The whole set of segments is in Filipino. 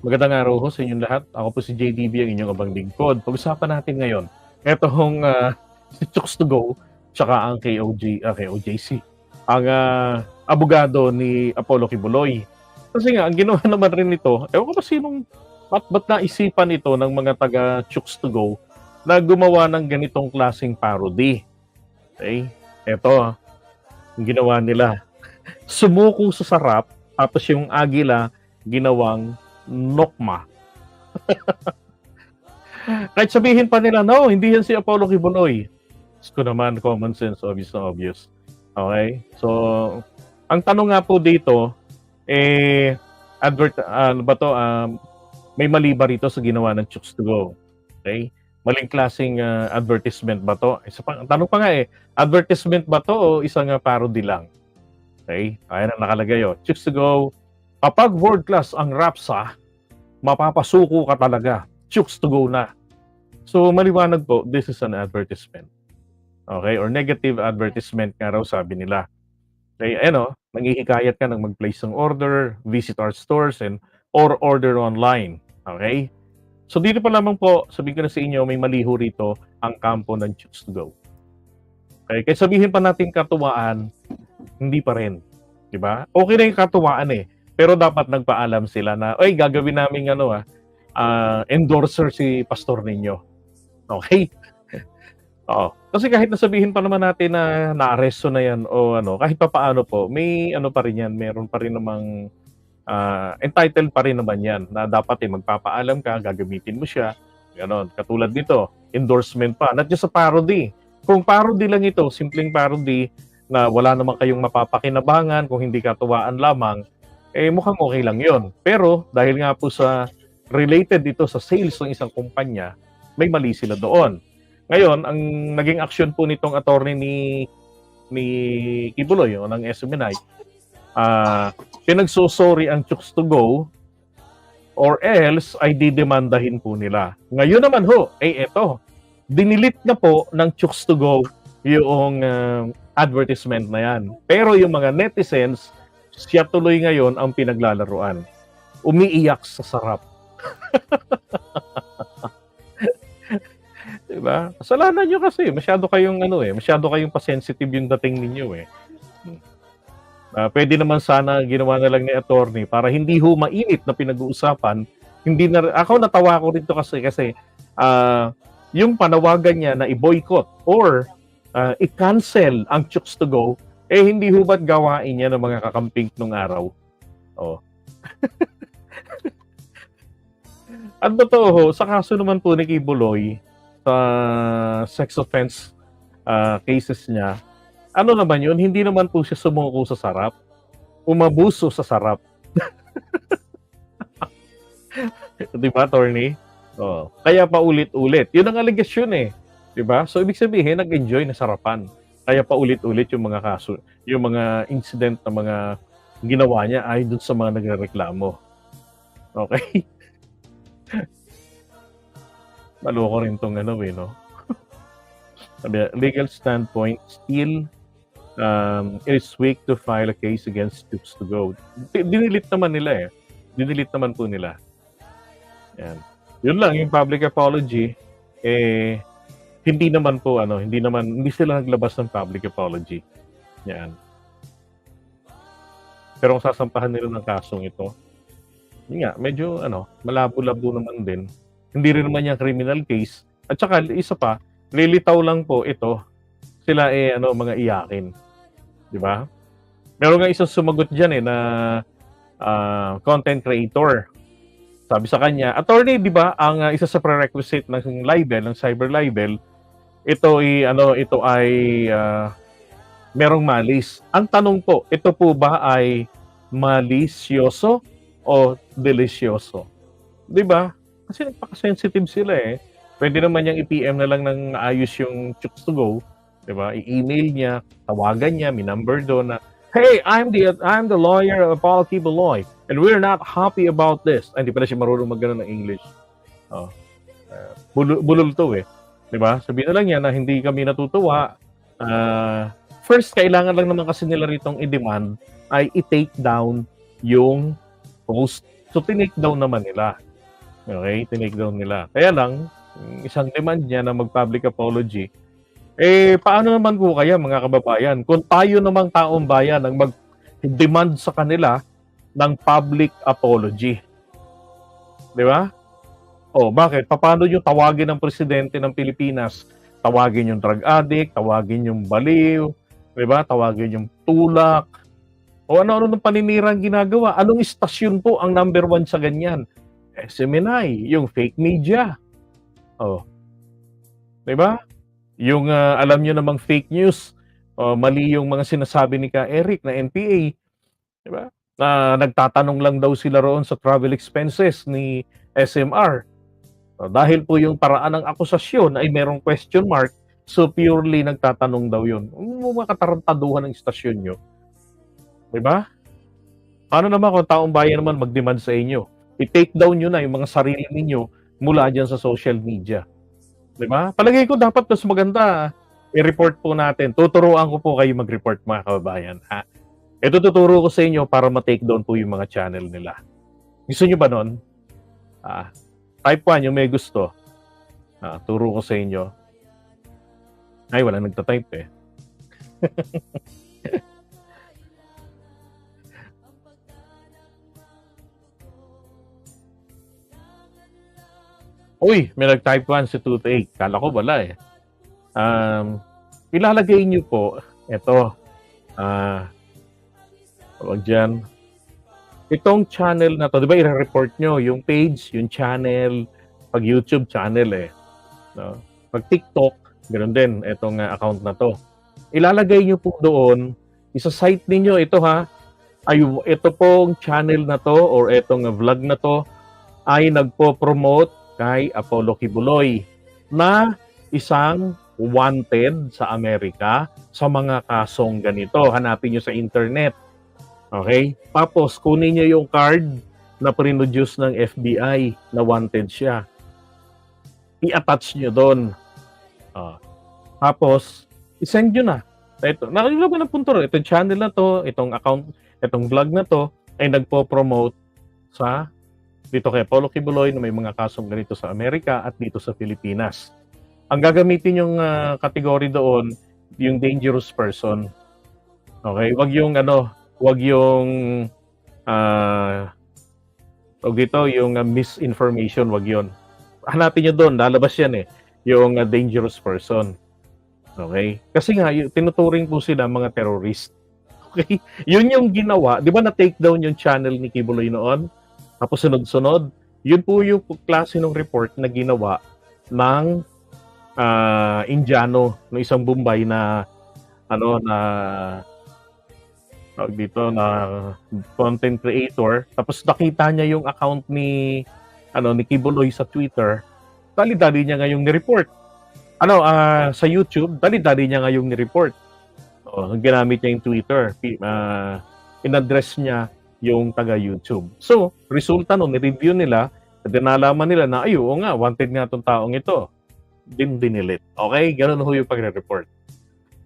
Magandang araw ho sa inyong lahat. Ako po si JDB, ang inyong abang lingkod. Pag-usapan natin ngayon, etong si Chooks to Go, tsaka ang KOJC, ang abogado ni Apollo Kibuloy. Kasi nga, ang ginawa naman rin nito, ewan ko ba sinong, ba't naisipan ito ng mga taga Chooks to Go na gumawa ng ganitong klaseng parody. Okay? Eto, ang ginawa nila. Sumuko sa sarap, tapos yung agila, ginawang nokma. Kahit sabihin pa nila, no, hindi yan si Apollo Kibuloy. Ko naman, common sense, obvious na obvious. Okay? So, ang tanong nga po dito, ano ba to, may mali ba rito sa ginawa ng Chooks to Go? Okay? Maling klaseng advertisement ba to? Ang tanong pa nga advertisement ba to o isang parody lang? Okay? Ayan ang nakalagay Chooks to Go, kapag world class ang rapsa, mapapasuko ka talaga. Chooks to Go na. So, maliwanag po, this is an advertisement. Okay? Or negative advertisement nga raw sabi nila. Okay? Nanghihikayat ka ng mag-place ng order, visit our stores, or order online. Okay? So, dito pa lamang po, sabihin ko na sa inyo, may maliho rito ang kampo ng Chooks to Go. Okay? Kaya sabihin pa natin katuwaan, hindi pa rin. Diba? Okay na yung katuwaan pero dapat nagpaalam sila na, oy, gagawin namin endorser si pastor ninyo. Okay? Oo. Kasi kahit nasabihin pa naman natin na naaresto na yan o kahit pa paano po, may pa rin yan, meron pa rin namang entitled pa rin naman yan na dapat magpapaalam ka, gagamitin mo siya. Ganon. Katulad nito, endorsement pa. Not just sa parody. Kung parody lang ito, simpleng parody na wala naman kayong mapapakinabangan, kung hindi katuwaan lamang, mukhang okay lang yon. Pero dahil nga po sa related dito sa sales ng isang kumpanya, may mali sila doon. Ngayon, ang naging action po nitong attorney ni Kibuloy o ng SMNI, pinagsosorry ang Chooks to Go or else ay didemandahin po nila. Ngayon naman eto, dinilit na po ng Chooks to Go yung advertisement na yan. Pero yung mga netizens, siya tuloy ngayon ang pinaglalaruan. Umiiyak sa sarap. Diba? Kasalanan nyo kasi. Masyado kayong pa-sensitive yung dating ninyo pwede naman sana ginawa na lang ni attorney para hindi mainit na pinag-uusapan. Hindi na, ako natawa ko rito kasi yung panawagan niya na i-boycott or i-cancel ang Chooks to Go, hindi ba't gawain niya ng mga kakamping nung araw? At totoo sa kaso naman po ni Kibuloy, sa sex offense cases niya, naman yun, hindi naman po siya sumuko sa sarap, umabuso sa sarap. Diba, attorney? Kaya pa ulit-ulit. Yun ang allegation diba? So, ibig sabihin, nag-enjoy na sarapan. Kaya pa ulit-ulit yung mga kaso, yung mga incident na mga ginawa niya ay dun sa mga nagrereklamo. Okay? Maloko rin tong Sabi, legal standpoint, still it is weak to file a case against Chooks to Go. Dinilit naman nila Dinilit naman po nila. Yan. Yun lang, yung public apology, hindi naman po, hindi sila naglabas ng public apology. Yan. Pero kung sasampahan nila ng kasong ito, yun nga, medyo, malabo-labo naman din. Hindi rin naman yung criminal case. At saka, isa pa, lilitaw lang po ito, sila mga iyakin. Di ba? Meron nga isang sumagot dyan na content creator. Sabi sa kanya, attorney, di ba, ang isa sa prerequisite ng libel, ng cyber libel, ito ay merong malis. Ang tanong po, ito po ba ay malisyoso o delisyoso? Di ba? Kasi nagpaka-sensitive sila Pwede naman niyang i-PM na lang ng ayos yung Chooks to Go, di ba? I-email niya, tawagan niya, may number doon na, hey, I'm the lawyer of Apollo Kibuloy, and we're not happy about this. Ay, hindi pala siya marunong mag-gano ng English. Bulol to di ba? Sabihin na lang niya na hindi kami natutuwa. First, kailangan lang naman kasi nila ritong i-demand ay i-take down yung post So, tinake down naman nila. Okay, tinake down nila. Kaya lang, isang demand niya na mag-public apology, paano naman po kaya mga kababayan kung tayo namang taong bayan ang mag-demand sa kanila ng public apology? 'Di ba? Oh, bakit? Papaano niyo tawagin ang presidente ng Pilipinas? Tawagin yung drug addict, tawagin yung baliw, 'di ba? Tawagin yung tulak, o ano-ano ng paninirang ginagawa. Anong istasyon po ang number one sa ganyan? SMNI, yung fake media. Oh, 'di ba? Yung alam niyo namang fake news, mali yung mga sinasabi ni Ka Eric na NPA, 'di ba? Na nagtatanong lang daw sila roon sa travel expenses ni SMR. Dahil po yung paraan ng akusasyon ay merong question mark, so purely nagtatanong daw yun. Mga katarantaduhan ng istasyon nyo. 'Di ba? Paano naman kung taong bayan naman mag-demand sa inyo? I-take down nyo na yung mga sarili ninyo mula dyan sa social media. 'Di ba? Palagay ko dapat mas maganda, i-report po natin. Tuturuan ko po kayo mag-report mga kababayan. Ha? Ito tuturo ko sa inyo para ma-take down po yung mga channel nila. Gusto nyo ba nun? Type 1 yung may gusto. Turo ko sa inyo. Ay, wala nagta-type eh. Uy, may nag-type 1 si 2 Kala ko wala eh. Ilalagay nyo po, ito, tawag dyan, itong channel na to, di ba i-report nyo yung page, yung channel, pag YouTube channel eh. No? Pag TikTok, ganoon din, itong account na to. Ilalagay nyo po doon, isa-site ninyo, ito ha, ay ito pong channel na to or itong vlog na to ay nagpo-promote kay Apollo Kibuloy na isang wanted sa Amerika sa mga kasong ganito. Hanapin nyo sa internet. Okay? Tapos, kunin nyo yung card na produce ng FBI na wanted siya. I-attach nyo doon. Tapos, isend nyo na. Ito, nakikita ko na punto rin. Itong channel na to, itong account, itong vlog na to, ay nagpo-promote sa dito kay Apollo Kibuloy na may mga kasong ganito sa Amerika at dito sa Pilipinas. Ang gagamitin yung category doon, yung dangerous person. Okay? Wag yung dito, yung misinformation, wag yun. Hanapin nyo doon, lalabas yan eh, yung dangerous person. Okay? Kasi nga, tinuturing po sila mga terrorist. Okay? Yun yung ginawa. Di ba na-take down yung channel ni Kibuloy noon? Tapos sunod-sunod. Yun po yung klase ng report na ginawa ng Indiano, ng isang Bombay na content creator. Tapos nakita niya yung account ni Kibuloy sa Twitter. Dali-dali niya ngayong ni-report. Sa YouTube, dali-dali niya ngayong ni-report. Ginamit niya yung Twitter. In-address niya yung taga-YouTube. So, resulta nun, ni-review nila, at nalaman nila na, oo nga, wanted nga itong taong ito. Dinilit. Okay? Ganun ho yung pagre-report.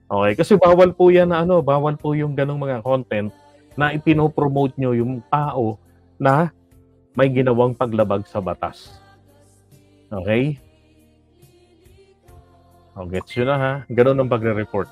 Okay? Kasi bawal po yan bawal po yung ganung mga content na ipinopromote nyo yung tao na may ginawang paglabag sa batas. Okay? Gets yun na ha? Ganun ang pagre-report.